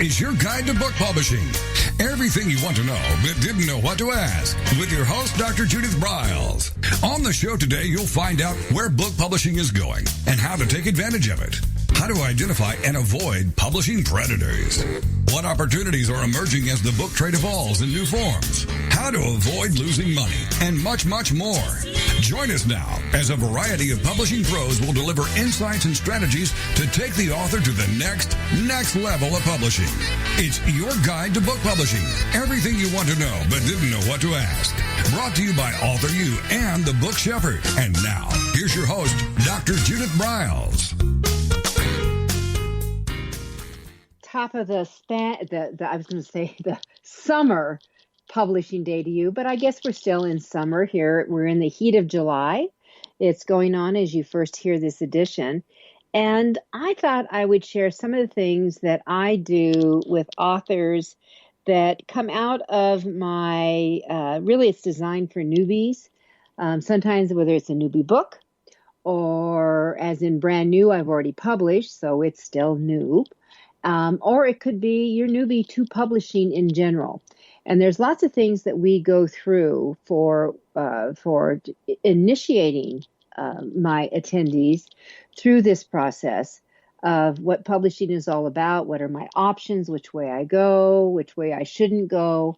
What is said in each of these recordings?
is your guide to book publishing. Everything you want to know but didn't know what to ask. With your host, Dr. Judith Briles. On the show today, you'll find out where book publishing is going and how to take advantage of it. How to identify and avoid publishing predators. What opportunities are emerging as the book trade evolves in new forms. How to avoid losing money, and much, much more. Join us now as a variety of publishing pros will deliver insights and strategies to take the author to the next level of publishing. It's your guide to book publishing. Everything you want to know but didn't know what to ask. Brought to you by AuthorU and the Book Shepherd. And now, here's your host, Dr. Judith Briles. Top of the summer publishing day to you, but I guess we're still in summer here. We're in the heat of July. It's going on as you first hear this edition. And I thought I would share some of the things that I do with authors that come out of my, really it's designed for newbies. Sometimes whether it's a newbie book or as in brand new, I've already published, so it's still new. Or it could be your newbie to publishing in general. And there's lots of things that we go through for initiating my attendees through this process of what publishing is all about, what are my options, which way I go, which way I shouldn't go,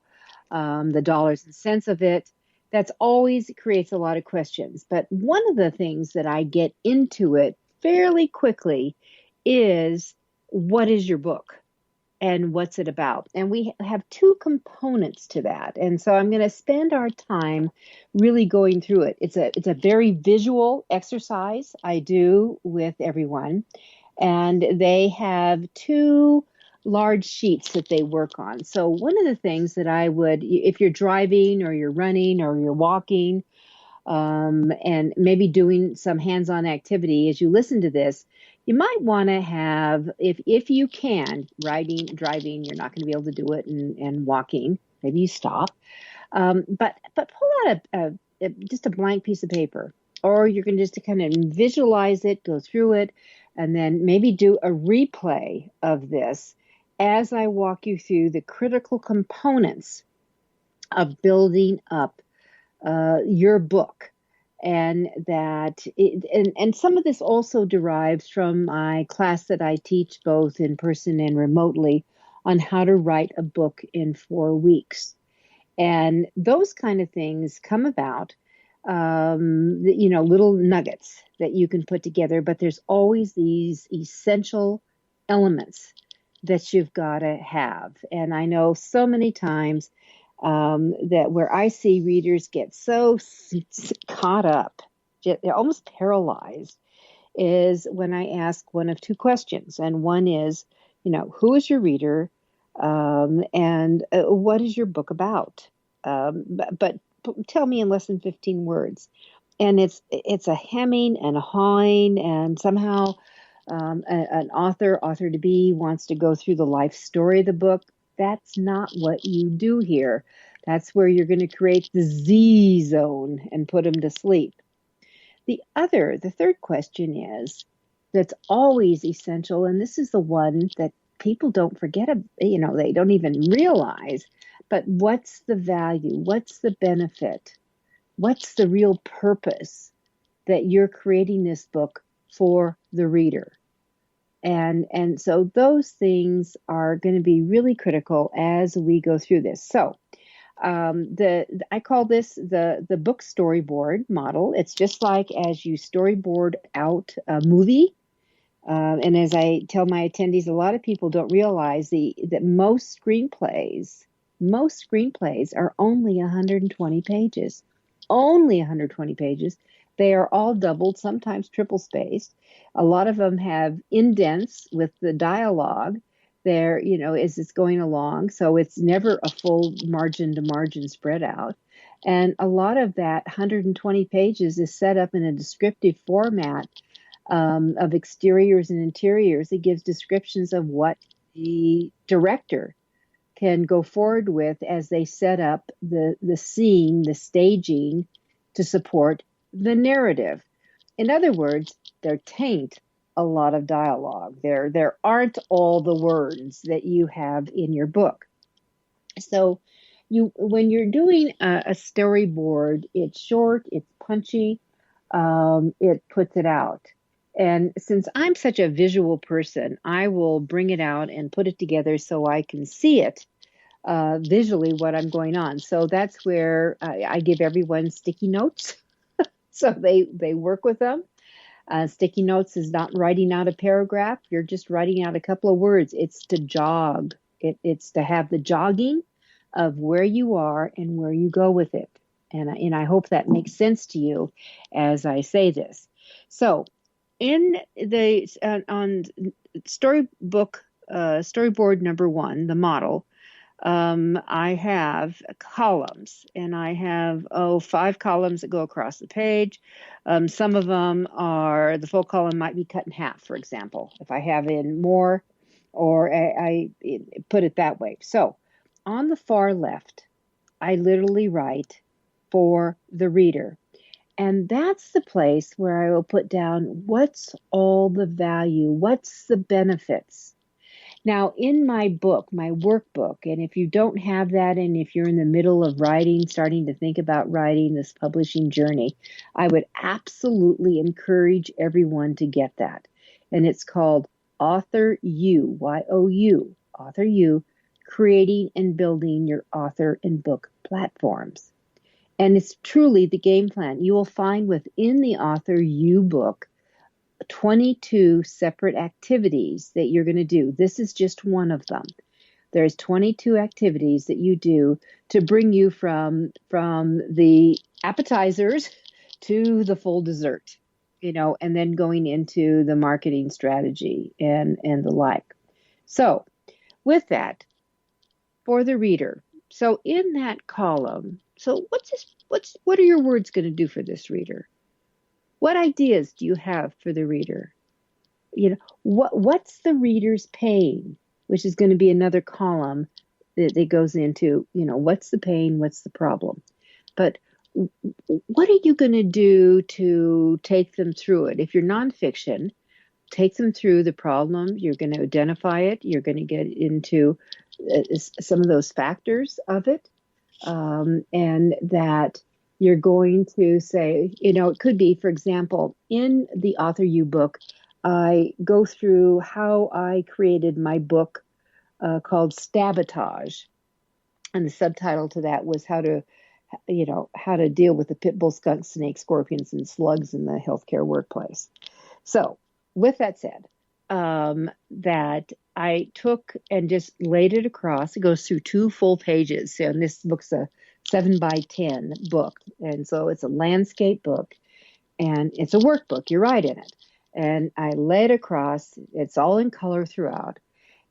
the dollars and cents of it. That's always creates a lot of questions. But one of the things that I get into it fairly quickly is, what is your book and what's it about? And we have two components to that. And so I'm going to spend our time really going through it. It's a very visual exercise I do with everyone. And they have two large sheets that they work on. So one of the things that I would, if you're driving or you're running or you're walking, and maybe doing some hands-on activity as you listen to this, you might want to have, if you can, driving, you're not going to be able to do it, and walking, maybe you stop. But pull out just a blank piece of paper, or you can just kind of visualize it, go through it, and then maybe do a replay of this as I walk you through the critical components of building up your book. And that, and some of this also derives from my class that I teach both in person and remotely on how to write a book in 4 weeks. And those kind of things come about, little nuggets that you can put together, but there's always these essential elements that you've got to have. And I know so many times that where I see readers get so caught up, they're almost paralyzed, is when I ask one of two questions. And one is, who is your reader? And what is your book about? But tell me in less than 15 words. And it's a hemming and a hawing, and somehow an author-to-be wants to go through the life story of the book. That's not what you do here. That's where you're going to create the Z zone and put them to sleep. The third question is, that's always essential, and this is the one that people don't forget, they don't even realize, but what's the value? What's the benefit? What's the real purpose that you're creating this book for the reader? And so those things are going to be really critical as we go through this. So I call this the book storyboard model. It's just like as you storyboard out a movie. And as I tell my attendees, a lot of people don't realize that most screenplays are only 120 pages. Only 120 pages. They are all doubled, sometimes triple spaced. A lot of them have indents with the dialogue there, as it's going along. So it's never a full margin to margin spread out. And a lot of that 120 pages is set up in a descriptive format of exteriors and interiors. It gives descriptions of what the director can go forward with as they set up the scene, the staging to support the narrative. In other words, their taint a lot of dialogue. There aren't all the words that you have in your book. So when you're doing a storyboard, it's short, it's punchy, it puts it out. And since I'm such a visual person, I will bring it out and put it together so I can see it visually what I'm going on. So that's where I give everyone sticky notes, so they work with them. Sticky notes is not writing out a paragraph. You're just writing out a couple of words. It's to jog. It's to have the jogging of where you are and where you go with it. And I hope that makes sense to you as I say this. So in the on storyboard number 1, the model, I have columns, and I have 5 columns that go across the page. Some of them are, the full column might be cut in half, for example, if I have in more, or I put it that way. So on the far left, I literally write for the reader. And that's the place where I will put down what's all the value, what's the benefits. Now, in my book, my workbook, and if you don't have that, and if you're in the middle of writing, starting to think about writing this publishing journey, I would absolutely encourage everyone to get that. And it's called AuthorU, Y-O-U, AuthorU, Creating and Building Your Author and Book Platforms. And it's truly the game plan. You will find within the AuthorU book 22 separate activities that you're going to do. This is just one of them. There's 22 activities that you do to bring you from the appetizers to the full dessert, and then going into the marketing strategy and the like. So with that, for the reader, so in that column, so what are your words going to do for this reader? What ideas do you have for the reader? What's the reader's pain, which is going to be another column that goes into, what's the pain, what's the problem? But what are you going to do to take them through it? If you're nonfiction, take them through the problem. You're going to identify it. You're going to get into some of those factors of it, and that you're going to say, it could be, for example, in the AuthorU book, I go through how I created my book called Stabotage. And the subtitle to that was how to deal with the pit bull, skunk, snake, scorpions, and slugs in the healthcare workplace. So with that said, that I took and just laid it across. It goes through 2 full pages. So, and this book's a 7x10 book. And so it's a landscape book, and it's a workbook. You write in it. And I lay it across. It's all in color throughout.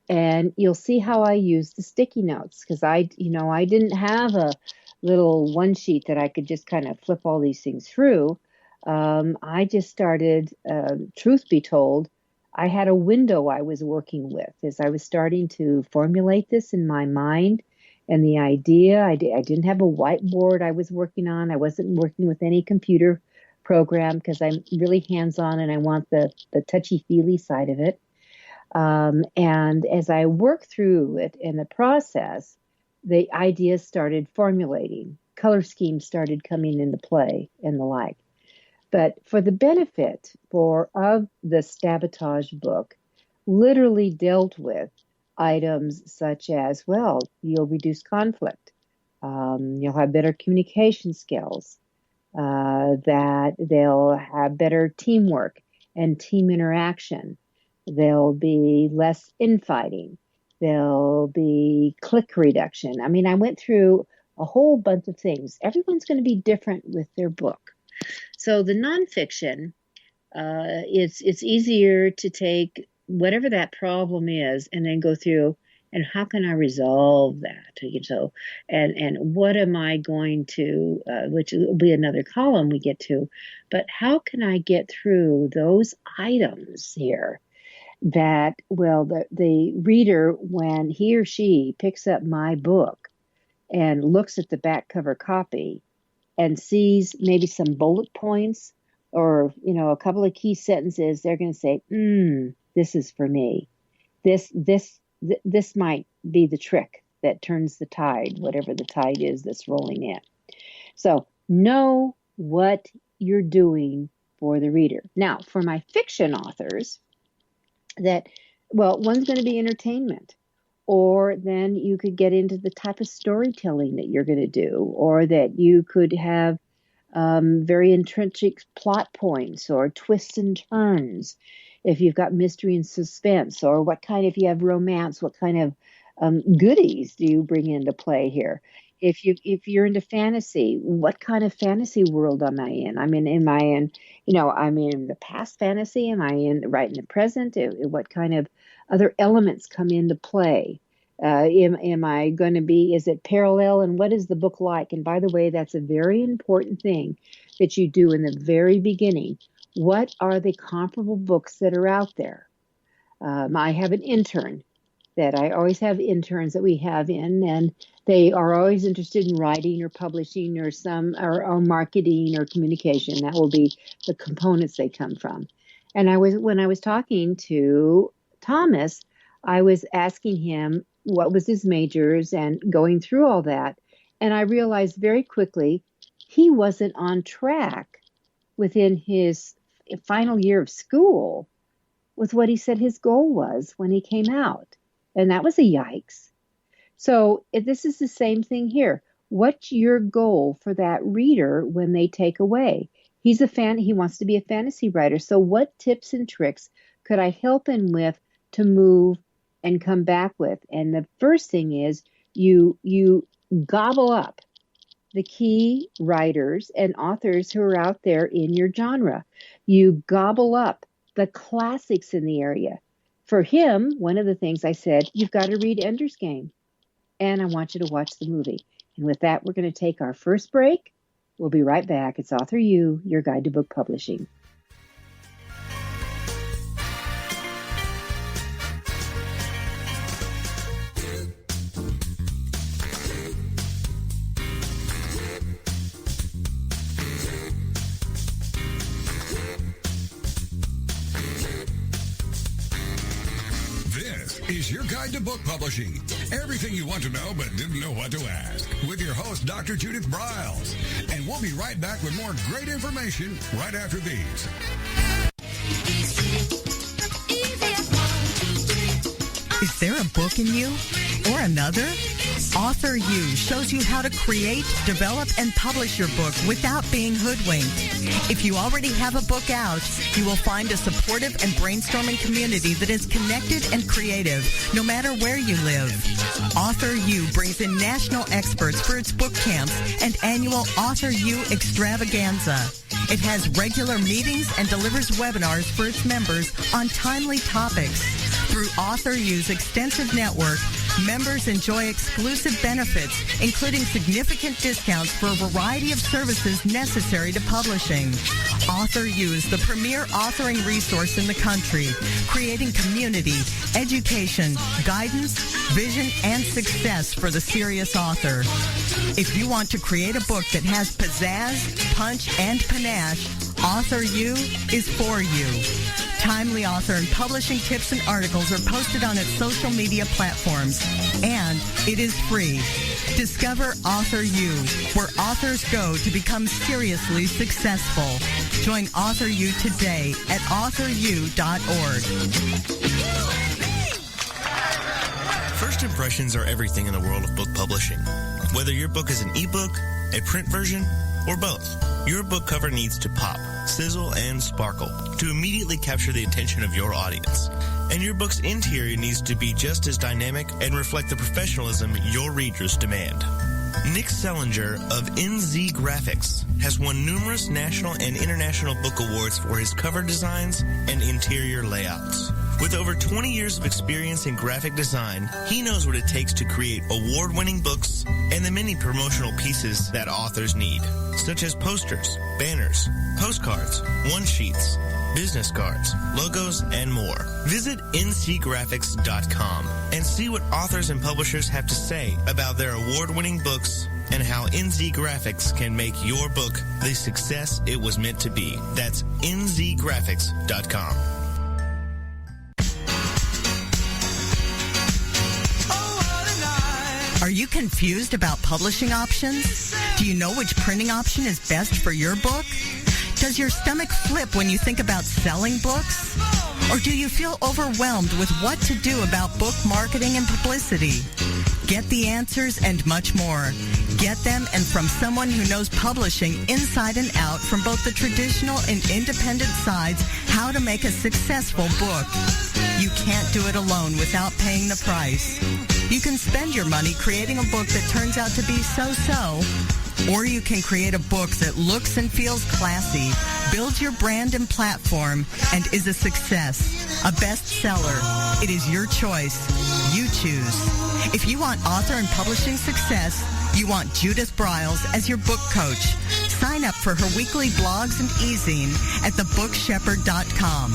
And you'll see how I use the sticky notes, because I didn't have a little one sheet that I could just kind of flip all these things through. I just started, truth be told, I had a window I was working with as I was starting to formulate this in my mind. And the idea, I didn't have a whiteboard I was working on. I wasn't working with any computer program because I'm really hands-on and I want the touchy-feely side of it. And as I worked through it in the process, the ideas started formulating. Color schemes started coming into play and the like. But for the benefit of the Stabotage book, literally dealt with items such as, well, you'll reduce conflict. You'll have better communication skills, that they'll have better teamwork and team interaction. There'll be less infighting. There'll be click reduction. I mean, I went through a whole bunch of things. Everyone's going to be different with their book. So the nonfiction, it's easier to take whatever that problem is and then go through, and how can I resolve that? So, and what am I going to, which will be another column we get to, but how can I get through those items here that, well, the reader, when he or she picks up my book and looks at the back cover copy and sees maybe some bullet points or, a couple of key sentences, they're going to say, this is for me. This might be the trick that turns the tide, whatever the tide is that's rolling in. So know what you're doing for the reader. Now, for my fiction authors, one's going to be entertainment, or then you could get into the type of storytelling that you're going to do, or that you could have very intrinsic plot points or twists and turns. If you've got mystery and suspense, or if you have romance, what kind of goodies do you bring into play here? If you're into fantasy, what kind of fantasy world am I in? I'm in the past fantasy? Am I right in the present? What kind of other elements come into play? Am I going to be, is it parallel, and what is the book like? And by the way, that's a very important thing that you do in the very beginning. What are the comparable books that are out there? I have an intern that I always have interns that we have in, and they are always interested in writing or publishing or marketing or communication. That will be the components they come from. And when I was talking to Thomas, I was asking him what was his majors and going through all that. And I realized very quickly he wasn't on track within his final year of school with what he said his goal was when he came out. And that was a yikes. So this is the same thing here. What's your goal for that reader when they take away? He wants to be a fantasy writer. So what tips and tricks could I help him with to move and come back with? And the first thing is you gobble up the key writers and authors who are out there in your genre. You gobble up the classics in the area. For him, one of the things I said, you've got to read Ender's Game, and I want you to watch the movie. And with that, we're going to take our first break. We'll be right back. It's AuthorU, your guide to book publishing. Is your guide to book publishing. Everything you want to know but didn't know what to ask. With your host, Dr. Judith Briles. And we'll be right back with more great information right after these. Is there a book in you or another? AuthorU shows you how to create, develop, and publish your book without being hoodwinked. If you already have a book out, you will find a supportive and brainstorming community that is connected and creative, no matter where you live. AuthorU brings in national experts for its book camps and annual AuthorU extravaganza. It has regular meetings and delivers webinars for its members on timely topics. Through AuthorU's extensive network, members enjoy exclusive benefits, including significant discounts for a variety of services necessary to publishing. AuthorU is the premier authoring resource in the country, creating community, education, guidance, vision, and success for the serious author. If you want to create a book that has pizzazz, punch, and panache, AuthorU is for you. Timely author and publishing tips and articles are posted on its social media platforms, and it is free. Discover AuthorU, where authors go to become seriously successful. Join AuthorU today at AuthorU.org. First impressions are everything in the world of book publishing. Whether your book is an ebook, a print version, or both, your book cover needs to pop, sizzle, and sparkle to immediately capture the attention of your audience. And your book's interior needs to be just as dynamic and reflect the professionalism your readers demand. Nick Sellinger of NZ Graphics has won numerous national and international book awards for his cover designs and interior layouts. With over 20 years of experience in graphic design, he knows what it takes to create award-winning books and the many promotional pieces that authors need, such as posters, banners, postcards, one-sheets, business cards, logos, and more. Visit ncgraphics.com and see what authors and publishers have to say about their award-winning books and how NZ Graphics can make your book the success it was meant to be. That's nzgraphics.com. Are you confused about publishing options? Do you know which printing option is best for your book? Does your stomach flip when you think about selling books? Or do you feel overwhelmed with what to do about book marketing and publicity? Get the answers and much more. Get them and from someone who knows publishing inside and out from both the traditional and independent sides, how to make a successful book. You can't do it alone without paying the price. You can spend your money creating a book that turns out to be so-so, or you can create a book that looks and feels classy, builds your brand and platform, and is a success, a bestseller. It is your choice. You choose. If you want author and publishing success, you want Judith Briles as your book coach. Sign up for her weekly blogs and e-zine at thebookshepherd.com.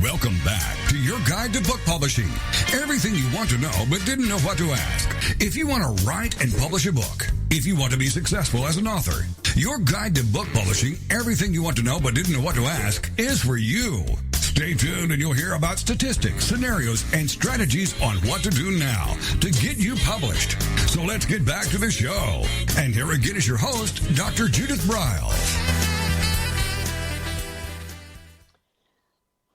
Welcome back to your guide to book publishing. Everything you want to know but didn't know what to ask. If you want to write and publish a book, if you want to be successful as an author, your guide to book publishing, everything you want to know but didn't know what to ask, is for you. Stay tuned and you'll hear about statistics, scenarios, and strategies on what to do now to get you published. So let's get back to the show. And here again is your host, Dr. Judith Briles.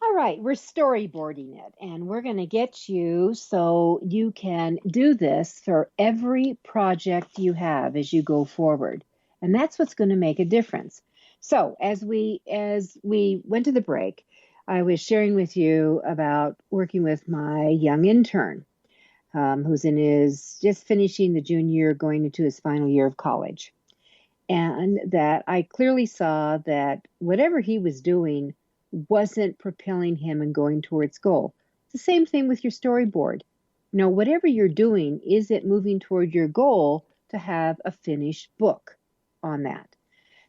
All right, we're storyboarding it, and we're going to get you so you can do this for every project you have as you go forward. And that's what's going to make a difference. So as we went to the break, I was sharing with you about working with my young intern, who's just finishing the junior year, going into his final year of college. And that I clearly saw that whatever he was doing wasn't propelling him and going towards goal. It's the same thing with your storyboard. You know, whatever you're doing, is it moving toward your goal to have a finished book on that?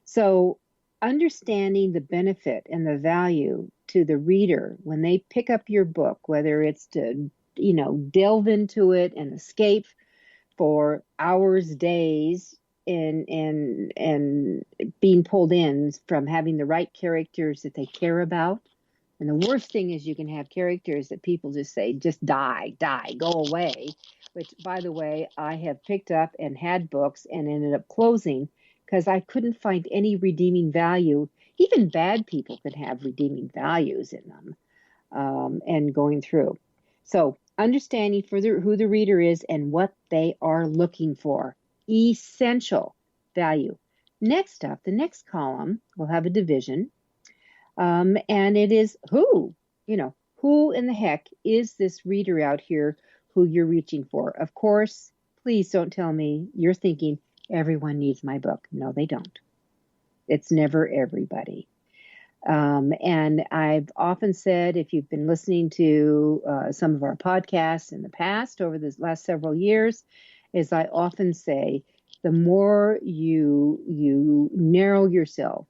So understanding the benefit and the value to the reader when they pick up your book, whether it's to, delve into it and escape for hours, days, and being pulled in from having the right characters that they care about. And the worst thing is you can have characters that people just say, just die, go away, which, by the way, I have picked up and had books and ended up closing because I couldn't find any redeeming value. Even bad people can have redeeming values in them and going through. So understanding further who the reader is and what they are looking for. Essential value. Next up, the next column will have a division, and it is who. Who in the heck is this reader out here who you're reaching for? Of course, please don't tell me you're thinking everyone needs my book. No, they don't. It's never everybody. And I've often said, if you've been listening to some of our podcasts in the past over the last several years, is I often say, the more you narrow yourself,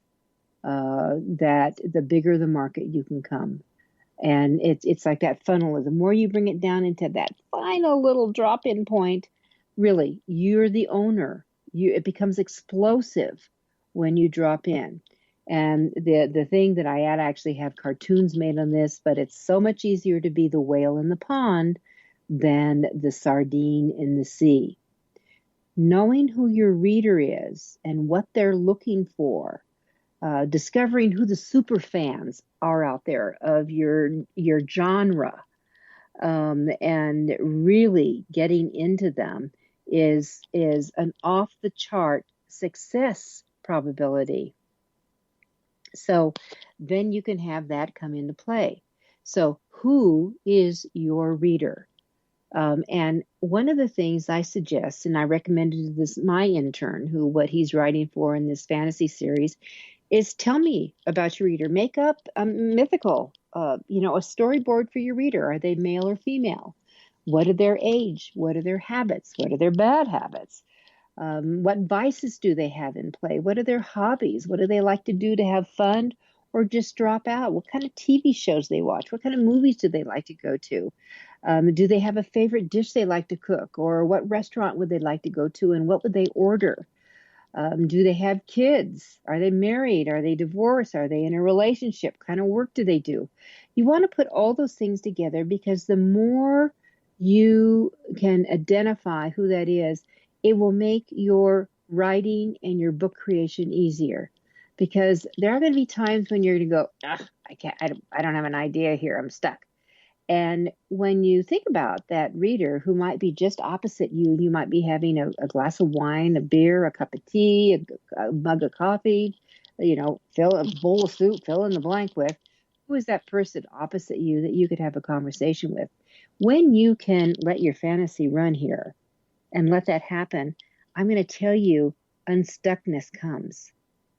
that the bigger the market you can come. And it's like that funnel. The more you bring it down into that final little drop-in point, really, you're the owner. It becomes explosive when you drop in. And the thing that I actually have cartoons made on this, but it's so much easier to be the whale in the pond than the sardine in the sea. Knowing who your reader is and what they're looking for, discovering who the super fans are out there of your genre, and really getting into them is an off the chart success probability. So then you can have that come into play. So who is your reader? And one of the things I suggest, and I recommended this my intern, what he's writing for in this fantasy series, is tell me about your reader. Make up a mythical, a storyboard for your reader. Are they male or female? What are their age? What are their habits? What are their bad habits? What vices do they have in play? What are their hobbies? What do they like to do to have fun or just drop out? What kind of TV shows they watch? What kind of movies do they like to go to? Do they have a favorite dish they like to cook, or what restaurant would they like to go to, and what would they order? Do they have kids? Are they married? Are they divorced? Are they in a relationship? What kind of work do they do? You want to put all those things together, because the more you can identify who that is, it will make your writing and your book creation easier. Because there are going to be times when you're going to go, I don't have an idea here. I'm stuck. And when you think about that reader who might be just opposite you, you might be having a glass of wine, a beer, a cup of tea, a mug of coffee, fill a bowl of soup, fill in the blank with. Who is that person opposite you that you could have a conversation with? When you can let your fantasy run here and let that happen, I'm going to tell you, unstuckness comes,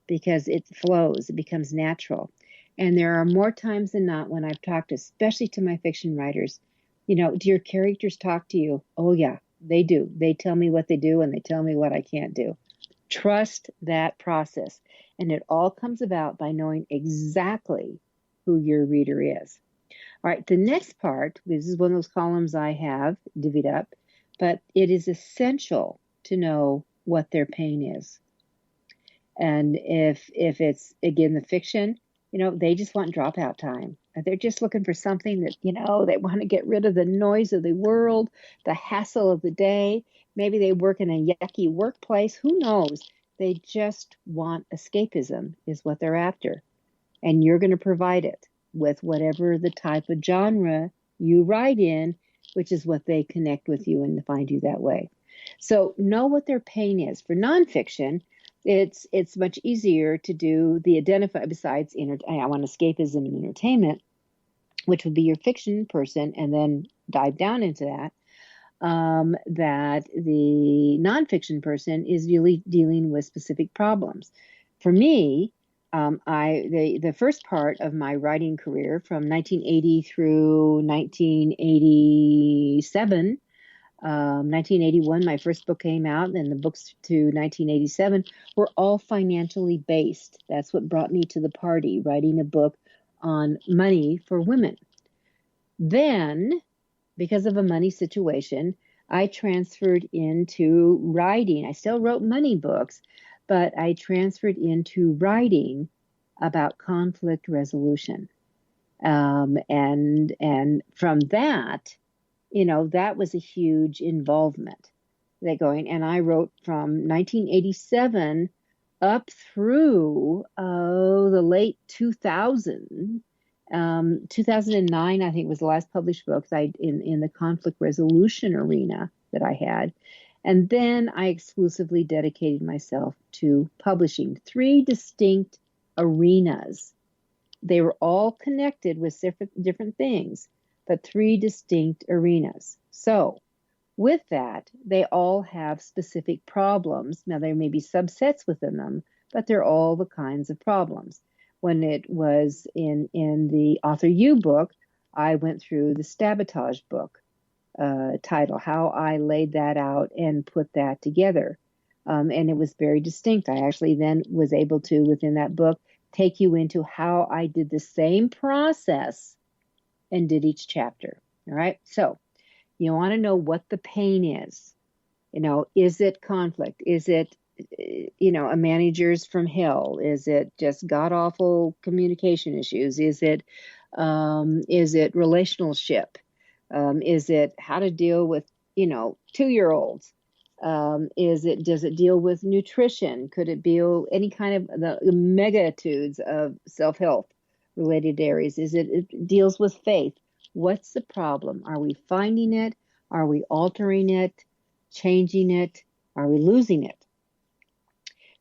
because it flows, it becomes natural. And there are more times than not when I've talked, especially to my fiction writers, do your characters talk to you? Oh, yeah, they do. They tell me what they do, and they tell me what I can't do. Trust that process. And it all comes about by knowing exactly who your reader is. All right, the next part, this is one of those columns I have divvied up, but it is essential to know what their pain is. And if it's, again, the fiction, they just want dropout time. They're just looking for something that, they want to get rid of the noise of the world, the hassle of the day. Maybe they work in a yucky workplace. Who knows? They just want escapism is what they're after. And you're going to provide it with whatever the type of genre you write in, which is what they connect with you and find you that way. So know what their pain is. For nonfiction, it's much easier to do the identify, besides I want escapism and entertainment, which would be your fiction person, and then dive down into that, that the nonfiction person is really dealing with specific problems. For me, the first part of my writing career, from 1980 through 1987, 1981, my first book came out, and the books to 1987 were all financially based. That's what brought me to the party, writing a book on money for women. Then, because of a money situation, I transferred into writing. I still wrote money books, but I transferred into writing about conflict resolution. And from that, that was a huge involvement. And I wrote from 1987 up through the late 2000s. 2009, I think, was the last published book in the conflict resolution arena that I had. And then I exclusively dedicated myself to publishing 3 distinct arenas. They were all connected with different things, but 3 distinct arenas. So with that, they all have specific problems. Now, there may be subsets within them, but they're all the kinds of problems. When it was in the AuthorU book, I went through the sabotage book title, how I laid that out and put that together. And it was very distinct. I actually then was able to, within that book, take you into how I did the same process and did each chapter. All right. So you want to know what the pain is. Is it conflict? Is it, a manager's from hell? Is it just god awful communication issues? Is it relationship? Is it how to deal with, 2-year-olds? Does it deal with nutrition? Could it be any kind of the megatudes of self-help related areas? It deals with faith? What's the problem? Are we finding it? Are we altering it, changing it? Are we losing it?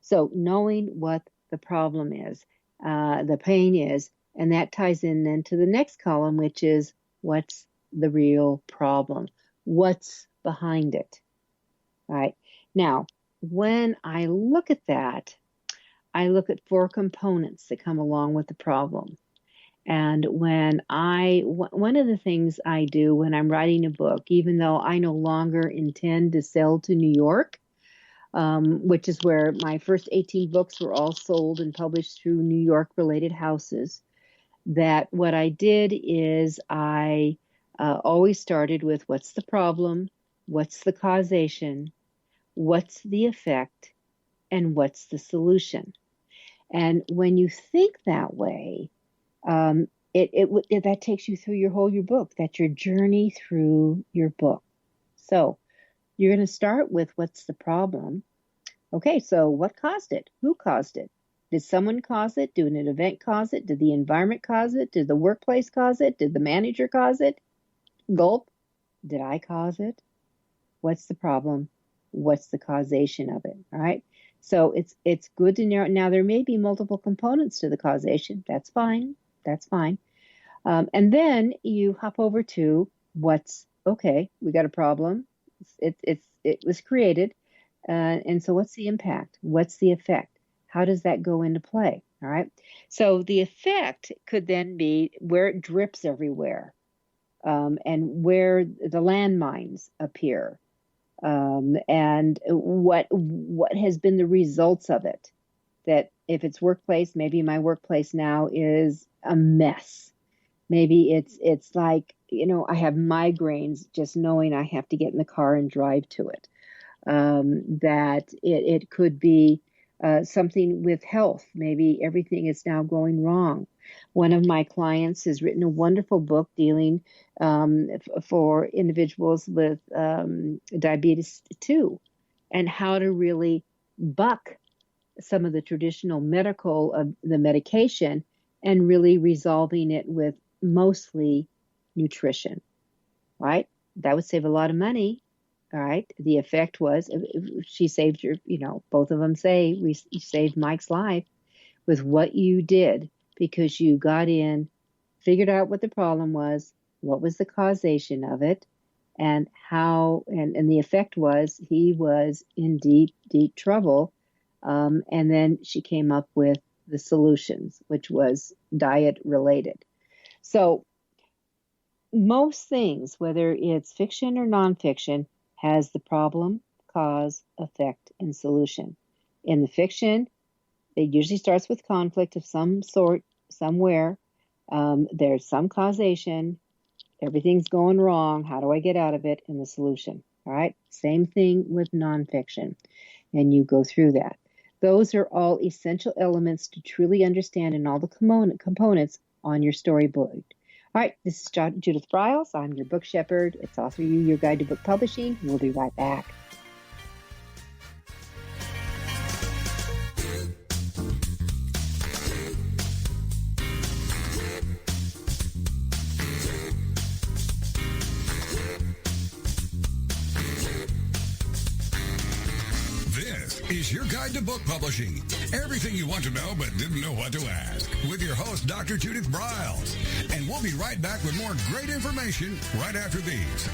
So knowing what the problem is, the pain is, and that ties in then to the next column, which is what's the real problem? What's behind it? All right. Now, when I look at that, I look at 4 components that come along with the problem. And one of the things I do when I'm writing a book, even though I no longer intend to sell to New York, which is where my first 18 books were all sold and published through New York related houses, that what I did is I always started with what's the problem, what's the causation, what's the effect, and what's the solution. And when you think that way, that takes you through your book. That's your journey through your book. So you're going to start with what's the problem. Okay, so what caused it? Who caused it? Did someone cause it? Did an event cause it? Did the environment cause it? Did the workplace cause it? Did the manager cause it? Gulp. Did I cause it? What's the problem? What's the causation of it? All right. So it's good to narrow. Now, there may be multiple components to the causation. That's fine. That's fine. And then you hop over to okay, we got a problem. It was created. And so what's the impact? What's the effect? How does that go into play? All right. So the effect could then be where it drips everywhere, and where the landmines appear, and what has been the results of it. That if it's workplace, maybe my workplace now is a mess. Maybe it's like, I have migraines just knowing I have to get in the car and drive to it. That it could be something with health. Maybe everything is now going wrong. One of my clients has written a wonderful book dealing for individuals with diabetes 2, and how to really buck some of the traditional medical the medication and really resolving it with mostly nutrition. Right? That would save a lot of money. All right. The effect was she saved both of them say you saved Mike's life with what you did, because you got in, figured out what the problem was, what was the causation of it, and how, and the effect was he was in deep, deep trouble. And then she came up with the solutions, which was diet related. So most things, whether it's fiction or nonfiction, has the problem, cause, effect, and solution. In the fiction, it usually starts with conflict of some sort, somewhere. There's some causation. Everything's going wrong. How do I get out of it? And the solution. All right. Same thing with nonfiction. And you go through that. Those are all essential elements to truly understand in all the components on your storyboard. All right, this is Judith Briles. I'm your book shepherd. It's AuthorU, your guide to book publishing. We'll be right back. This is your guide to book publishing. Everything you want to know but didn't know what to ask. With your host, Dr. Judith Briles. And we'll be right back with more great information right after these.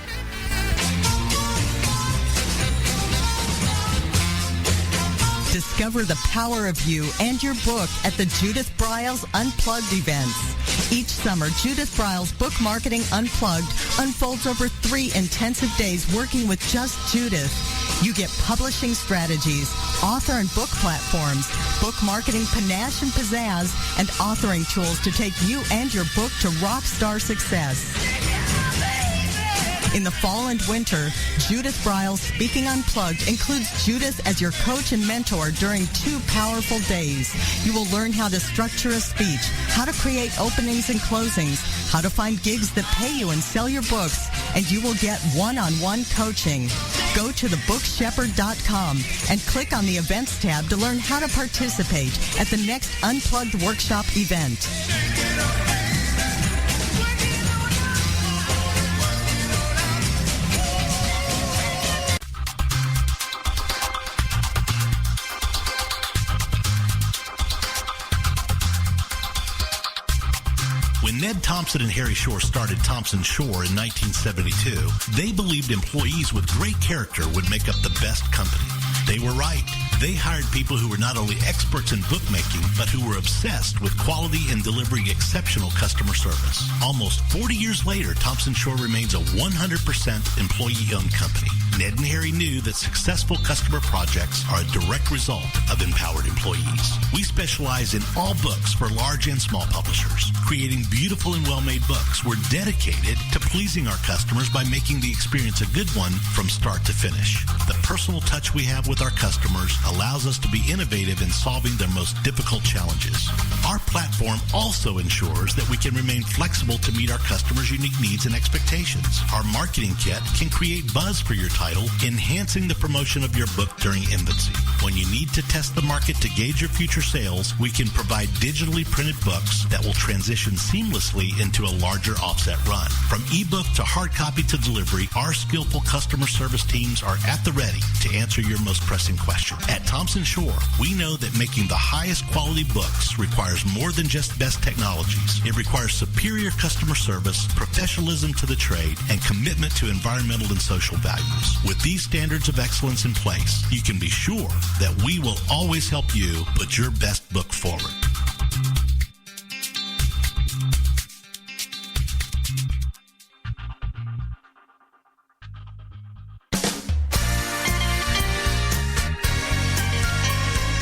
Discover the power of you and your book at the Judith Briles Unplugged events. Each summer, Judith Briles Book Marketing Unplugged unfolds over 3 intensive days working with just Judith. You get publishing strategies, author and book platforms, book marketing panache and pizzazz, and authoring tools to take you and your book to rock star success. In the fall and winter, Judith Briles Speaking Unplugged includes Judith as your coach and mentor during 2 powerful days. You will learn how to structure a speech, how to create openings and closings, how to find gigs that pay you and sell your books, and you will get one-on-one coaching. Go to thebookshepherd.com and click on the events tab to learn how to participate at the next Unplugged Workshop event. When Ned Thompson and Harry Shore started Thompson Shore in 1972, they believed employees with great character would make up the best company. They were right. They hired people who were not only experts in bookmaking, but who were obsessed with quality and delivering exceptional customer service. Almost 40 years later, Thompson Shore remains a 100% employee-owned company. Ned and Harry knew that successful customer projects are a direct result of empowered employees. We specialize in all books for large and small publishers. Creating beautiful and well-made books, we're dedicated to pleasing our customers by making the experience a good one from start to finish. The personal touch we have with our customers allows us to be innovative in solving their most difficult challenges. Our platform also ensures that we can remain flexible to meet our customers' unique needs and expectations. Our marketing kit can create buzz for your title, enhancing the promotion of your book during infancy. When you need to test the market to gauge your future sales, we can provide digitally printed books that will transition seamlessly into a larger offset run. From ebook to hard copy to delivery, our skillful customer service teams are at the ready to answer your most pressing question. At Thompson Shore, we know that making the highest quality books requires more than just best technologies. It requires superior customer service, professionalism to the trade, and commitment to environmental and social values. With these standards of excellence in place, you can be sure that we will always help you put your best book forward.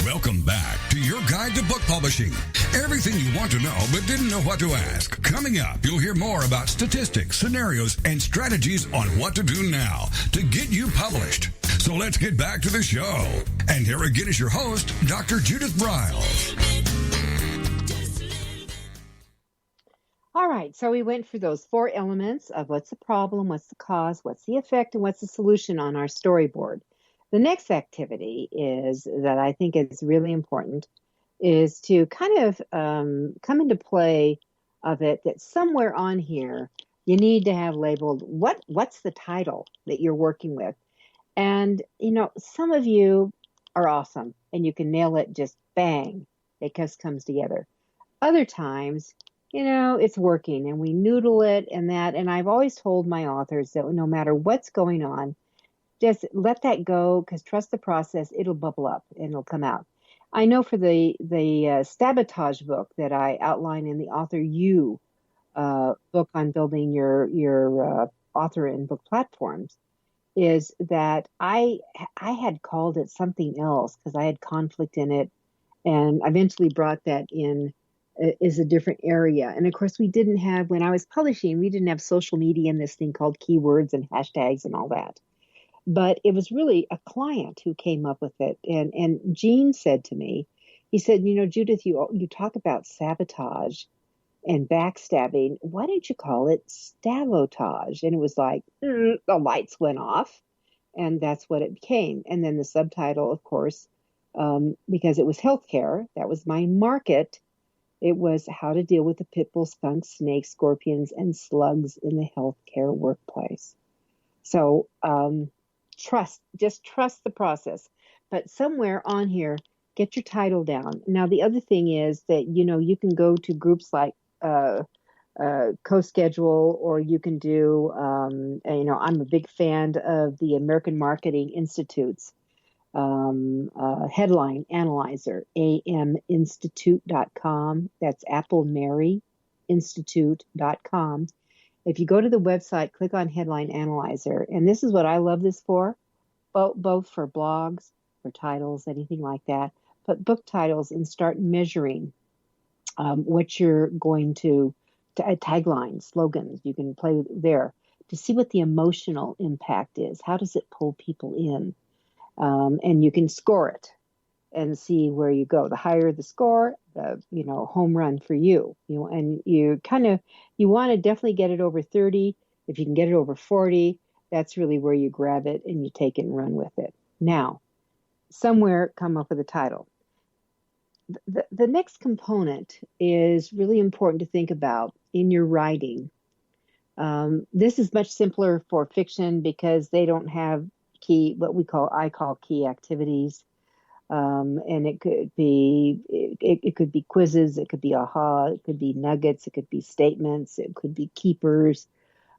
Welcome back to your guide to book publishing. Everything you want to know but didn't know what to ask. Coming up, you'll hear more about statistics, scenarios, and strategies on what to do now to get you published. So let's get back to the show. And here again is your host, Dr. Judith Briles. All right, so we went through those 4 elements of what's the problem, what's the cause, what's the effect, and what's the solution on our storyboard. The next activity is that I think is really important is to kind of come into play of it that somewhere on here you need to have labeled what's the title that you're working with. And, you know, some of you are awesome and you can nail it just bang. It just comes together. Other times, you know, it's working and we noodle it and that. And I've always told my authors that no matter what's going on, just let that go because trust the process. It'll bubble up and it'll come out. I know for the sabotage book that I outline in the AuthorU book on building your author and book platforms, is that I had called it something else because I had conflict in it, and eventually brought that in as a different area. And of course, we didn't have, when I was publishing, we didn't have social media and this thing called keywords and hashtags and all that. But it was really a client who came up with it. And Gene said to me, he said, you know, Judith, you talk about sabotage and backstabbing. Why don't you call it stavotage? And it was like, the lights went off. And that's what it became. And then the subtitle, of course, because it was healthcare, that was my market. It was how to deal with the pit bull, skunks, snakes, scorpions, and slugs in the healthcare workplace. So, just trust the process. But somewhere on here, get your title down. Now, the other thing is that, you know, you can go to groups like CoSchedule, or you can do, you know, I'm a big fan of the American Marketing Institute's headline analyzer, aminstitute.com. That's Apple Mary Institute.com. If you go to the website, click on Headline Analyzer, and this is what I love this for, both for blogs, for titles, anything like that, but book titles, and start measuring what you're going to taglines, slogans. You can play there to see what the emotional impact is. How does it pull people in? And you can score it and see where you go. The higher the score, the, you know, home run for you. You know, and you want to definitely get it over 30. If you can get it over 40, that's really where you grab it and you take it and run with it. Now, somewhere come up with a title. The next component is really important to think about in your writing. This is much simpler for fiction because they don't have I call key activities. And it could be quizzes, it could be aha, it could be nuggets, it could be statements, it could be keepers.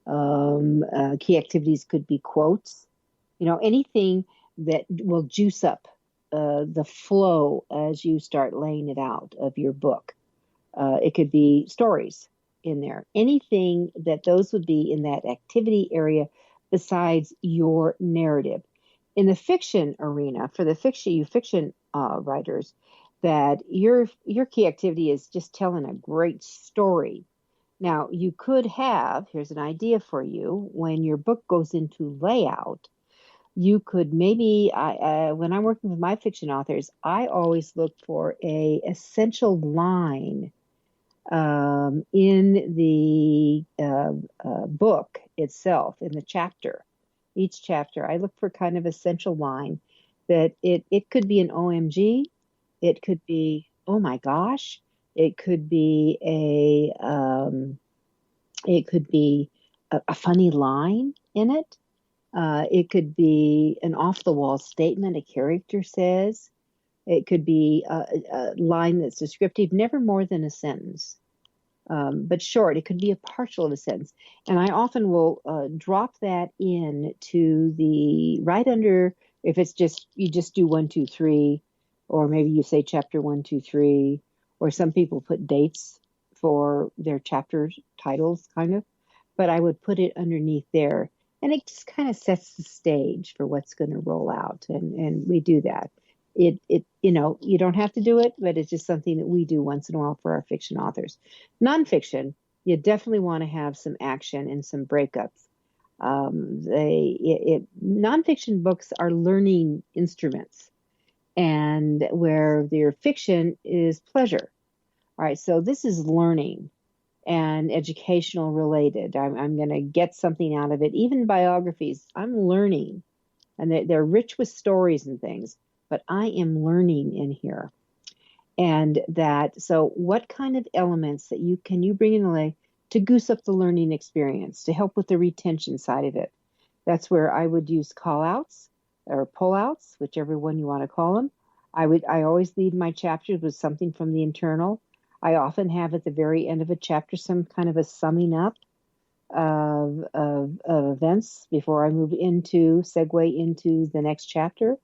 Key activities could be quotes, you know, anything that will juice up the flow as you start laying it out of your book. It could be stories in there. Anything that those would be in that activity area besides your narrative. In the fiction arena, for the fiction writers, that your key activity is just telling a great story. Now, you could have, here's an idea for you, when your book goes into layout, you could maybe, when I'm working with my fiction authors, I always look for a essential line in the book itself, in the chapter. Each chapter, I look for kind of essential line that it could be an OMG, it could be, oh my gosh, it could be a funny line in it. It could be an off-the-wall statement a character says. It could be a line that's descriptive, never more than a sentence, but short. It could be a partial of a sentence. And I often will drop that in to the right under, if it's just, you just do 1, 2, 3, or maybe you say chapter 1, 2, 3, or some people put dates for their chapter titles, kind of. But I would put it underneath there. And it just kind of sets the stage for what's going to roll out. And we do that. You don't have to do it, but it's just something that we do once in a while for our fiction authors. Nonfiction, you definitely want to have some action and some breakups. Nonfiction books are learning instruments, and where their fiction is pleasure. All right, so this is learning and educational related. I'm going to get something out of it. Even biographies, I'm learning, and they're rich with stories and things, but I am learning in here. And so what kind of elements that you bring in LA to goose up the learning experience, to help with the retention side of it? That's where I would use call outs or pull outs, whichever one you want to call them. I always lead my chapters with something from the internal. I often have at the very end of a chapter some kind of a summing up of events before I segue into the next chapter.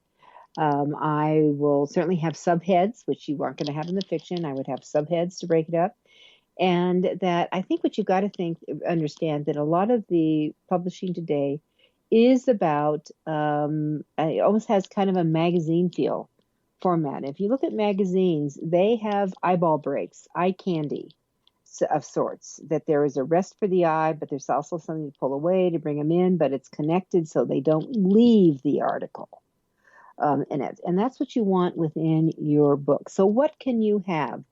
I will certainly have subheads, which you aren't going to have in the fiction. I would have subheads to break it up. And that I think what you've got to understand that a lot of the publishing today is about, it almost has kind of a magazine feel format. If you look at magazines, they have eyeball breaks, eye candy of sorts, that there is a rest for the eye, but there's also something to pull away to bring them in, but it's connected so they don't leave the article. And that's what you want within your book. So what can you have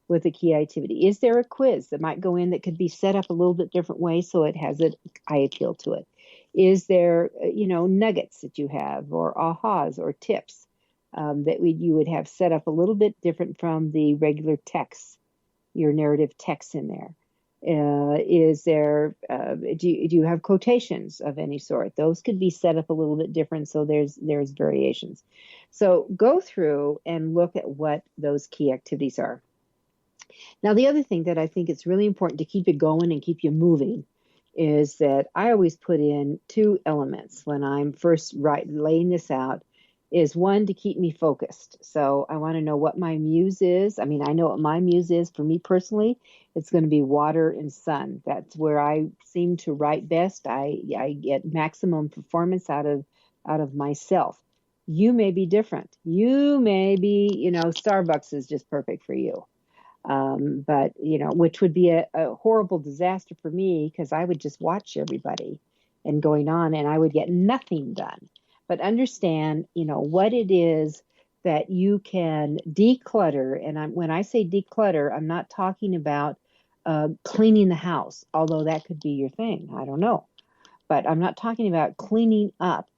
with a key activity? Is there a quiz that might go in that could be set up a little bit different way so it has an eye appeal to it? Is there, nuggets that you have, or ahas or tips that you would have set up a little bit different from the regular text, your narrative text in there? Is there, do you have quotations of any sort? Those could be set up a little bit different, so there's variations. So go through and look at what those key activities are. Now, the other thing that I think it's really important to keep you going and keep you moving is that I always put in 2 elements when I'm first laying this out. Is one, to keep me focused. So I want to know what my muse is. I mean, I know what my muse is. For me personally, it's going to be water and sun. That's where I seem to write best. I get maximum performance out of myself. You may be different. You may be, Starbucks is just perfect for you. But, which would be a horrible disaster for me, because I would just watch everybody and going on, and I would get nothing done. But understand, what it is that you can declutter. And when I say declutter, I'm not talking about cleaning the house, although that could be your thing. I don't know. But I'm not talking about cleaning up.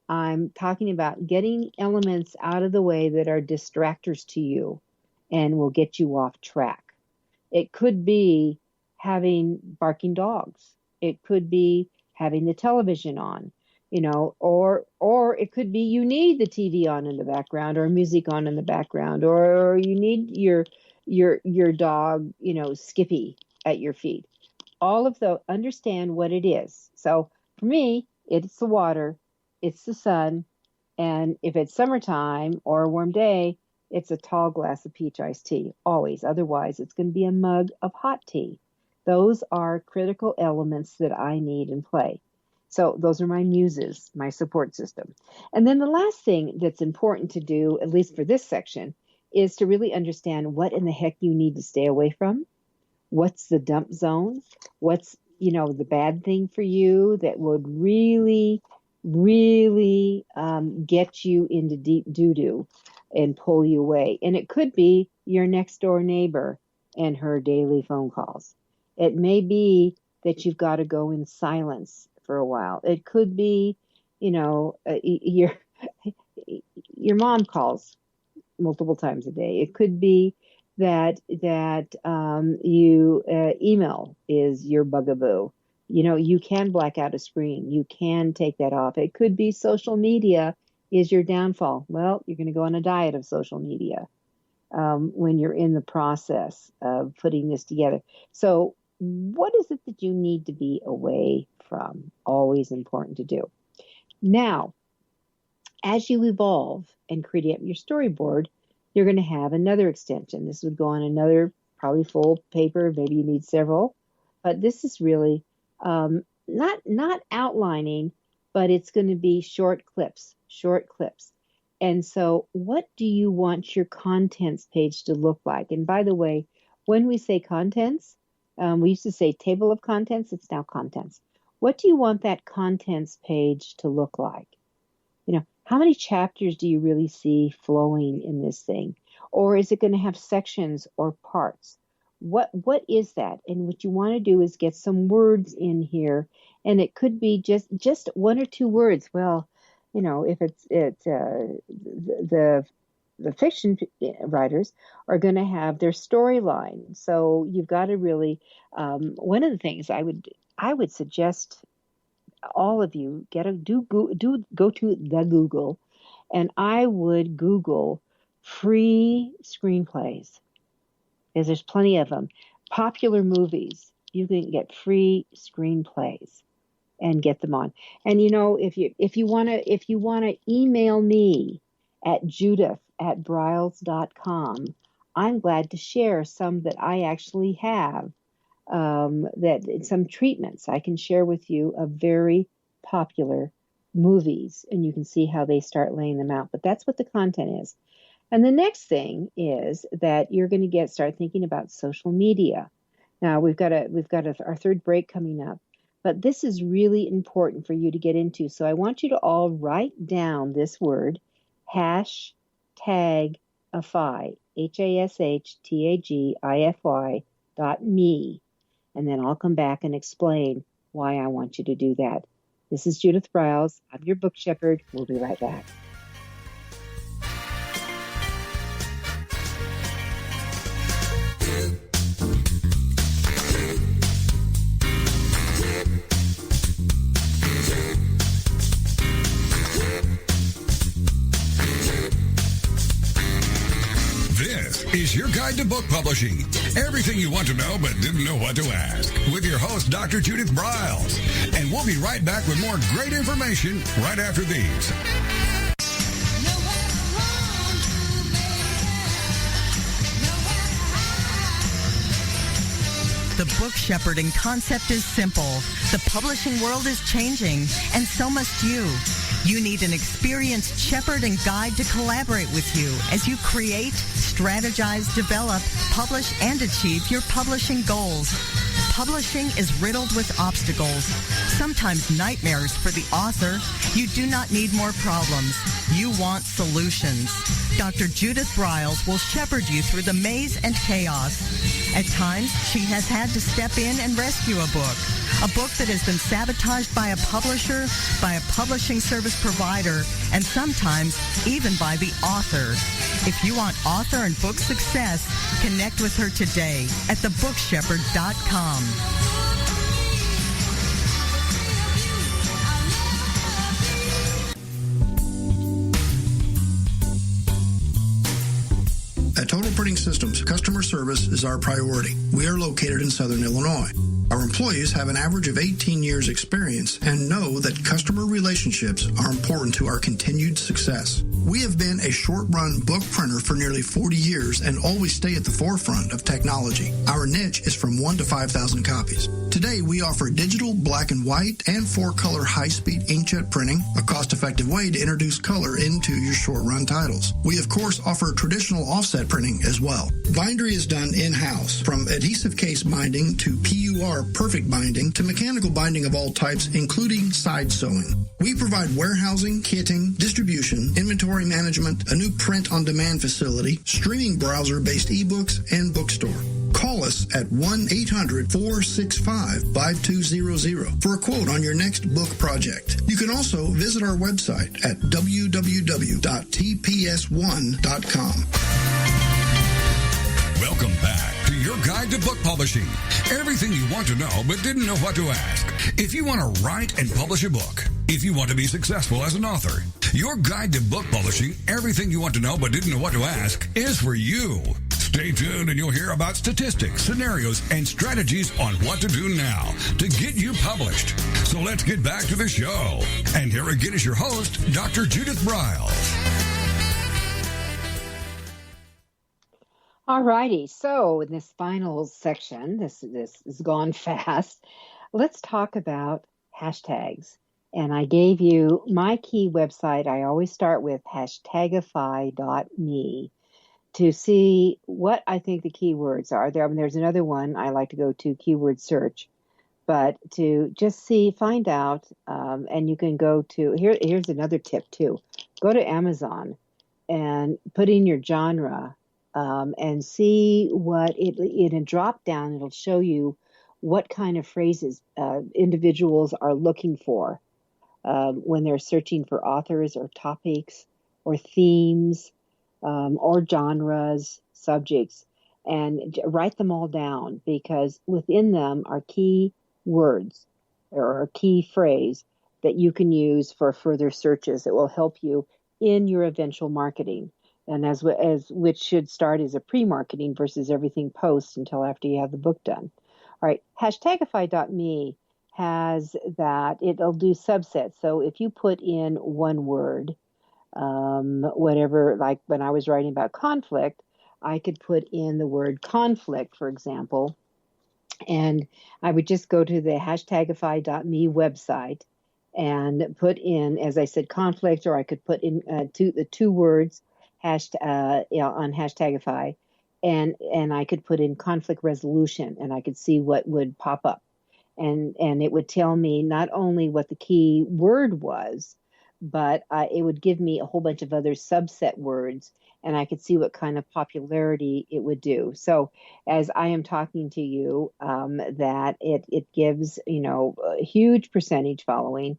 I'm talking about getting elements out of the way that are distractors to you and will get you off track. It could be having barking dogs. It could be having the television on. Or it could be you need the TV on in the background, or music on in the background, or you need your dog, Skippy at your feet. All of those, understand what it is. So for me, it's the water, it's the sun, And if it's summertime or a warm day, it's a tall glass of peach iced tea, always. Otherwise, it's going to be a mug of hot tea. Those are critical elements that I need in play. So those are my muses, my support system. And then the last thing that's important to do, at least for this section, is to really understand what in the heck you need to stay away from. What's the dump zone? What's, the bad thing for you that would really, really get you into deep doo-doo and pull you away. And it could be your next door neighbor and her daily phone calls. It may be that you've got to go in silence for a while. It could be, your mom calls multiple times a day. It could be that email is your bugaboo. You can black out a screen. You can take that off. It could be social media is your downfall. Well, you're going to go on a diet of social media when you're in the process of putting this together. So what is it that you need to be away from? Always important to do. Now, as you evolve and create your storyboard, you're going to have another extension. This would go on another probably full paper. Maybe you need several. But this is really not outlining, but it's going to be short clips. And so what do you want your contents page to look like? And by the way, when we say contents, we used to say table of contents. It's now contents. What do you want that contents page to look like? How many chapters do you really see flowing in this thing? Or is it going to have sections or parts? What is that? And what you want to do is get some words in here, and it could be just one or two words. Well, if it's the fiction writers are going to have their storyline, so you've got to really. One of the things I would suggest all of you go to the Google, and I would Google free screenplays. Because there's plenty of them. Popular movies, you can get free screenplays and get them on. And if you want to email me at judith@briles.com, I'm glad to share some that I actually have. That some treatments I can share with you of very popular movies, and you can see how they start laying them out. But that's what the content is. And the next thing is that you're going to start thinking about social media. Now we've got our third break coming up, but this is really important for you to get into. So I want you to all write down this word, #hashtagify, #hashtagify.me, and then I'll come back and explain why I want you to do that. This is Judith Briles. I'm your book shepherd. We'll be right back. This is your guide to book publishing. Everything you want to know but didn't know what to ask. With your host, Dr. Judith Briles. And we'll be right back with more great information right after these. The book shepherding concept is simple. The publishing world is changing, and so must you. You need an experienced shepherd and guide to collaborate with you as you create, strategize, develop, publish, and achieve your publishing goals. Publishing is riddled with obstacles, sometimes nightmares for the author. You do not need more problems. You want solutions. Dr. Judith Briles will shepherd you through the maze and chaos. At times, she has had to step in and rescue a book that has been sabotaged by a publisher, by a publishing service provider, and sometimes even by the author. If you want author and book success, connect with her today at thebookshepherd.com. At Total Printing Systems, customer service is our priority. We are located in Southern Illinois. Our employees have an average of 18 years experience and know that customer relationships are important to our continued success. We have been a short-run book printer for nearly 40 years and always stay at the forefront of technology. Our niche is from 1 to 5,000 copies. Today, we offer digital, black and white, and 4-color high-speed inkjet printing, a cost-effective way to introduce color into your short-run titles. We, of course, offer traditional offset printing as well. Bindery is done in-house, from adhesive case binding to PUR perfect binding to mechanical binding of all types, including side sewing. We provide warehousing, kitting, distribution, inventory management, a new print-on-demand facility, streaming browser-based ebooks, and bookstore. Call us at 1-800-465-5200 for a quote on your next book project. You can also visit our website at www.tps1.com. Welcome back to your guide to book publishing. Everything you want to know but didn't know what to ask. If you want to write and publish a book, if you want to be successful as an author, your guide to book publishing, everything you want to know but didn't know what to ask, is for you. Stay tuned and you'll hear about statistics, scenarios, and strategies on what to do now to get you published. So let's get back to the show. And here again is your host, Dr. Judith Briles. All righty. So in this final section, this has gone fast. Let's talk about hashtags. And I gave you my key website. I always start with hashtagify.me to see what I think the keywords are. There's another one I like to go to, keyword search, but to just find out, and you can go to, here's another tip too. Go to Amazon and put in your genre and see what in a drop down, it'll show you what kind of phrases individuals are looking for when they're searching for authors or topics or themes or genres, subjects, and write them all down, because within them are key words or a key phrase that you can use for further searches that will help you in your eventual marketing. And as which should start as a pre-marketing versus everything post until after you have the book done. All right, hashtagify.me has that. It'll do subsets. So if you put in one word, whatever, like when I was writing about conflict, I could put in the word conflict, for example, and I would just go to the hashtagify.me website and put in, as I said, conflict, or I could put in the two words on Hashtagify, and I could put in conflict resolution, and I could see what would pop up, and it would tell me not only what the key word was, but it would give me a whole bunch of other subset words, and I could see what kind of popularity it would do. So as I am talking to you, that it gives, a huge percentage following,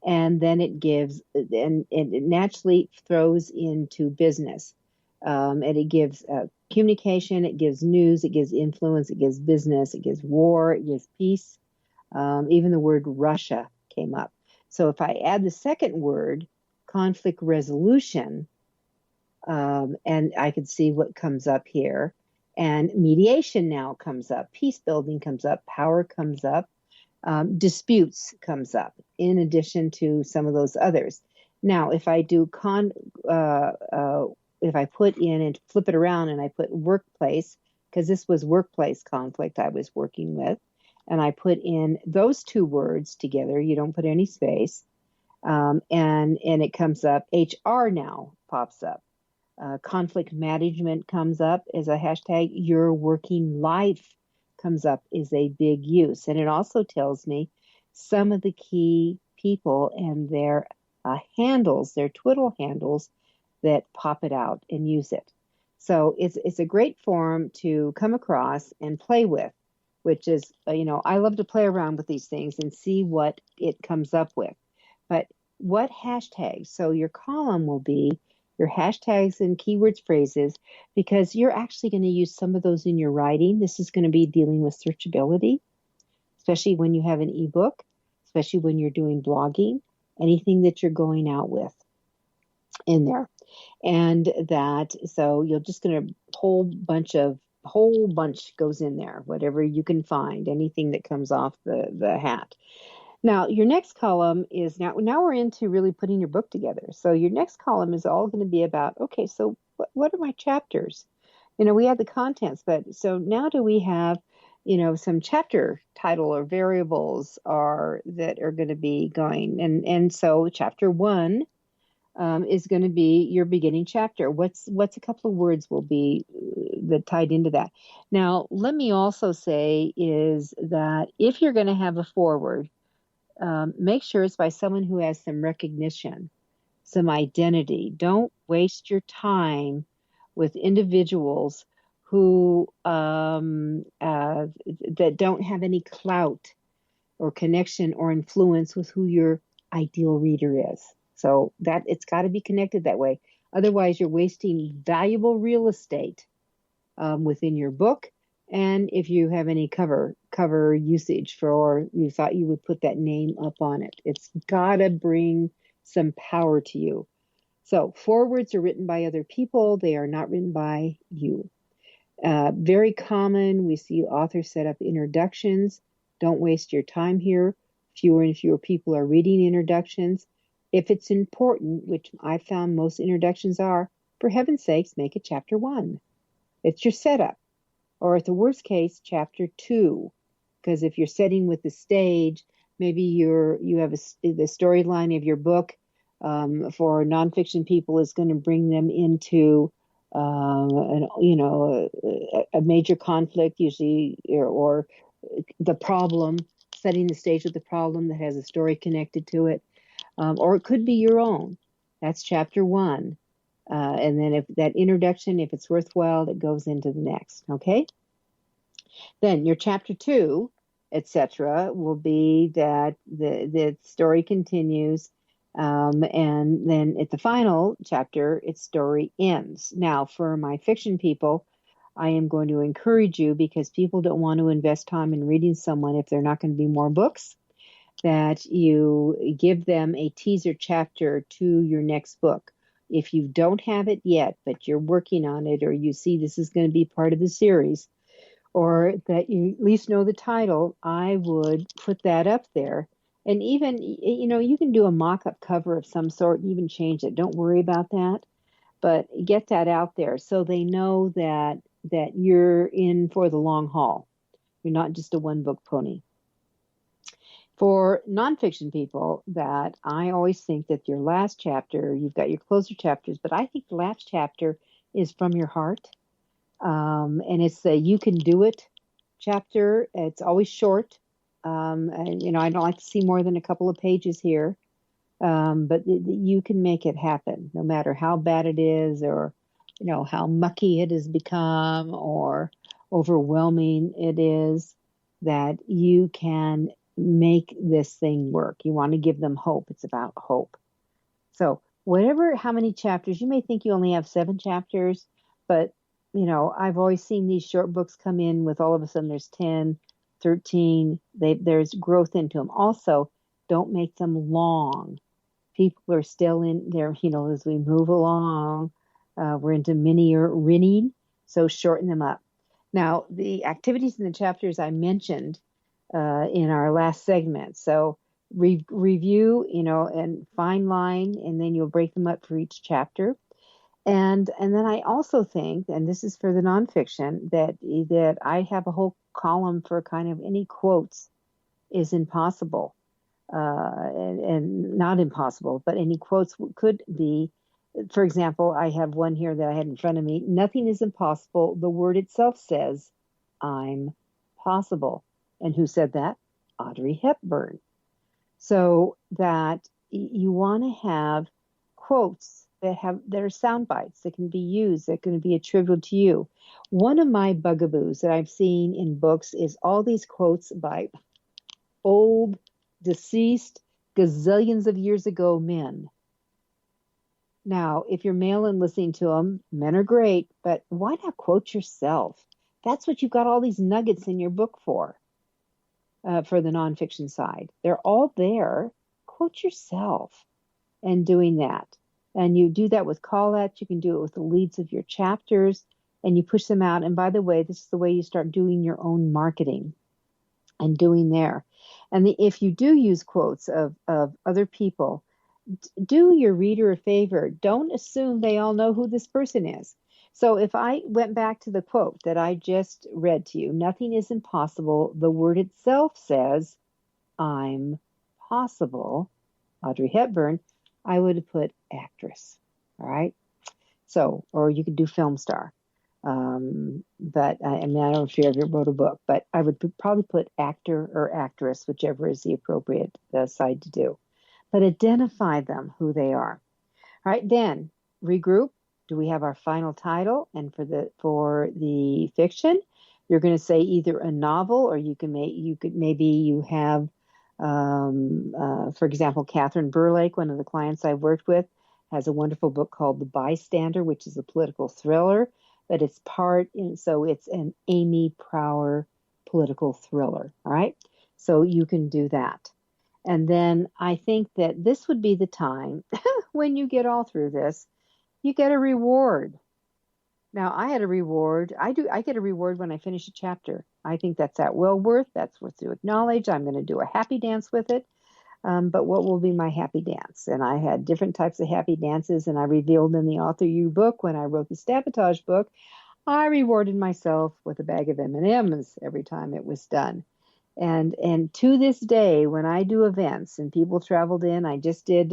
and then it gives, and it naturally throws into business. And it gives communication, it gives news, it gives influence, it gives business, it gives war, it gives peace. Even the word Russia came up. So if I add the second word, conflict resolution, and I could see what comes up here, and mediation now comes up, peace building comes up, power comes up, disputes comes up, in addition to some of those others. Now, if I do if I put in and flip it around and I put workplace, because this was workplace conflict I was working with, and I put in those two words together, you don't put any space, and it comes up. HR now pops up. Conflict management comes up as a hashtag. Your working life comes up is a big use. And it also tells me some of the key people and their handles, their twiddle handles that pop it out and use it. So it's a great form to come across and play with, which is, I love to play around with these things and see what it comes up with. But what hashtags? So your column will be your hashtags and keywords, phrases, because you're actually going to use some of those in your writing. This is going to be dealing with searchability, especially when you have an ebook, especially when you're doing blogging, anything that you're going out with in there. And that, so you're just going to whole bunch of whole bunch goes in there, whatever you can find, anything that comes off the hat. Now, your next column is now we're into really putting your book together. So your next column is all going to be about, okay, so what are my chapters? We have the contents, but so now do we have, some chapter title or variables that are going to be going. And so chapter 1 is going to be your beginning chapter. What's a couple of words will be that tied into that. Now, let me also say is that if you're going to have a foreword, make sure it's by someone who has some recognition, some identity. Don't waste your time with individuals who that don't have any clout or connection or influence with who your ideal reader is. So that it's got to be connected that way. Otherwise, you're wasting valuable real estate within your book. And if you have any cover usage or you thought you would put that name up on it, it's got to bring some power to you. So forewords are written by other people. They are not written by you. Very common. We see authors set up introductions. Don't waste your time here. Fewer and fewer people are reading introductions. If it's important, which I found most introductions are, for heaven's sakes, make it chapter 1. It's your setup. Or at the worst case, chapter 2. Because if you're setting with the stage, maybe you have the storyline of your book for nonfiction people is going to bring them into a major conflict, usually, or the problem, setting the stage with the problem that has a story connected to it. Or it could be your own. That's chapter 1. And then if that introduction, if it's worthwhile, it goes into the next. Okay. Then your chapter 2, etc., will be that the story continues, and then at the final chapter, its story ends. Now, for my fiction people, I am going to encourage you, because people don't want to invest time in reading someone if they're not going to be more books, that you give them a teaser chapter to your next book. If you don't have it yet, but you're working on it, or you see this is going to be part of the series, or that you at least know the title, I would put that up there. And even, you can do a mock-up cover of some sort and even change it. Don't worry about that, but get that out there so they know that you're in for the long haul. You're not just a one-book pony. For nonfiction people, that I always think that your last chapter, you've got your closer chapters, but I think the last chapter is from your heart. And it's the you can do it chapter. It's always short. And, I don't like to see more than a couple of pages here. But you can make it happen, no matter how bad it is, or, how mucky it has become, or overwhelming it is, that you can make this thing work. You want to give them hope. It's about hope. So how many chapters, you may think you only have 7 chapters, but I've always seen these short books come in with all of a sudden there's 10, 13, there's growth into them. Also, don't make them long. People are still in there, as we move along, we're into mini-er reading, so shorten them up. Now, the activities in the chapters I mentioned in our last segment. So review, and fine line, and then you'll break them up for each chapter. And then I also think, and this is for the nonfiction, that I have a whole column for kind of any quotes is impossible, and not impossible, but any quotes could be. For example, I have one here that I had in front of me. Nothing is impossible. The word itself says, I'm possible. And who said that? Audrey Hepburn. So that you want to have quotes that are sound bites that can be used, that can be attributed to you. One of my bugaboos that I've seen in books is all these quotes by old, deceased, gazillions of years ago men. Now, if you're male and listening to them, men are great, but why not quote yourself? That's what you've got all these nuggets in your book for the nonfiction side. They're all there. Quote yourself and doing that. And you do that with call-outs. You can do it with the leads of your chapters. and you push them out. And by the way, this is the way you start doing your own marketing and doing there. And if you do use quotes of other people, do your reader a favor. Don't assume they all know who this person is. So if I went back to the quote that I just read to you, nothing is impossible. The word itself says, I'm possible. Audrey Hepburn, I would have put actress. All right. So, or you could do film star. But I don't know if you ever wrote a book, but I would probably put actor or actress, whichever is the appropriate side to do. But identify them, who they are. All right, then regroup. Do we have our final title? And for the fiction, you're going to say either a novel, or you have, for example, Catherine Burlake, one of the clients I've worked with, has a wonderful book called The Bystander, which is a political thriller, but it's it's an Amy Prower political thriller. All right, so you can do that. And then I think that this would be the time when you get all through this, you get a reward. Now, I had a reward. I get a reward when I finish a chapter. I think that's worth to acknowledge. I'm going to do a happy dance with it. But what will be my happy dance? And I had different types of happy dances, and I revealed in the AuthorU book, when I wrote the Sabotage book, I rewarded myself with a bag of M&Ms every time it was done. And to this day, when I do events and people traveled in, I just did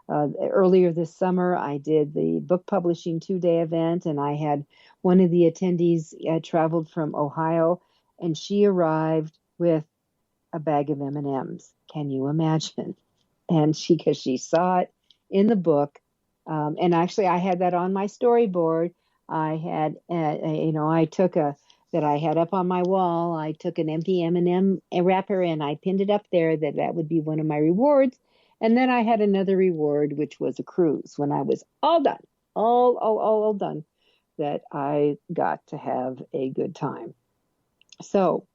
earlier this summer, I did the book publishing 2-day event, and I had one of the attendees traveled from Ohio, and she arrived with a bag of M&Ms. Can you imagine? And because she saw it in the book, and actually I had that on my storyboard. I had, that I had up on my wall. I took an empty M&M wrapper and I pinned it up there. That would be one of my rewards. And then I had another reward, which was a cruise. When I was all done, all done, that I got to have a good time. So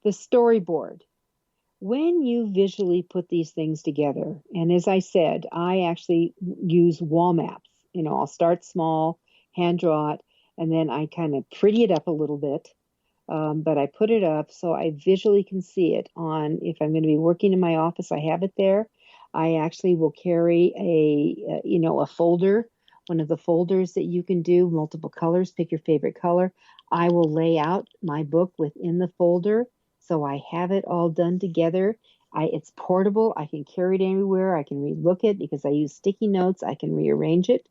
the storyboard. When you visually put these things together, and as I said, I actually use wall maps. I'll start small, hand draw it, and then I kind of pretty it up a little bit. But I put it up so I visually can see it on, if I'm going to be working in my office, I have it there. I actually will carry a folder, one of the folders that you can do, multiple colors, pick your favorite color. I will lay out my book within the folder. So I have it all done together. It's portable. I can carry it anywhere. I can relook it because I use sticky notes. I can rearrange it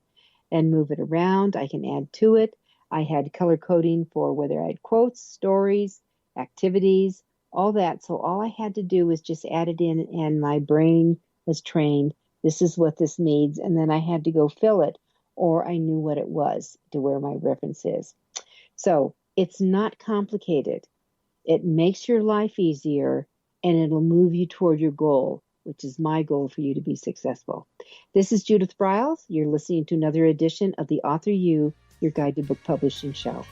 and move it around. I can add to it. I had color coding for whether I had quotes, stories, activities, all that. So all I had to do was just add it in, and my brain was trained. This is what this means. And then I had to go fill it, or I knew what it was to where my reference is. So it's not complicated. It makes your life easier, and it'll move you toward your goal, which is my goal for you to be successful. This is Judith Briles. You're listening to another edition of the AuthorU, your guide to book publishing show.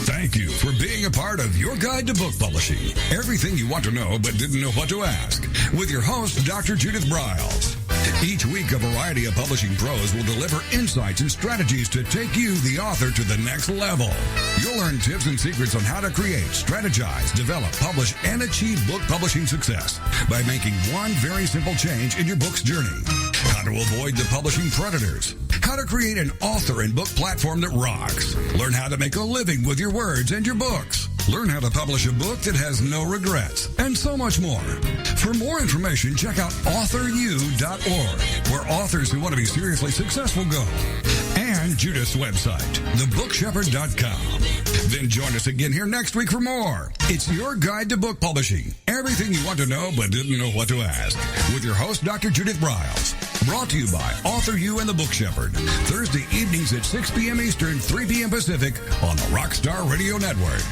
Thank you for being a part of Your Guide to Book Publishing. Everything you want to know but didn't know what to ask. With your host, Dr. Judith Briles. Each week, a variety of publishing pros will deliver insights and strategies to take you, the author, to the next level. You'll learn tips and secrets on how to create, strategize, develop, publish, and achieve book publishing success by making one very simple change in your book's journey. How to avoid the publishing predators. How to create an author and book platform that rocks. Learn how to make a living with your words and your books. Learn how to publish a book that has no regrets, and so much more. For more information, check out AuthorU.org, where authors who want to be seriously successful go. And Judith's website, thebookshepherd.com. Then join us again here next week for more. It's Your Guide to Book Publishing. Everything you want to know but didn't know what to ask. With your host, Dr. Judith Briles. Brought to you by AuthorU and the Book Shepherd. Thursday evenings at 6 p.m. Eastern, 3 p.m. Pacific on the Rockstar Radio Network.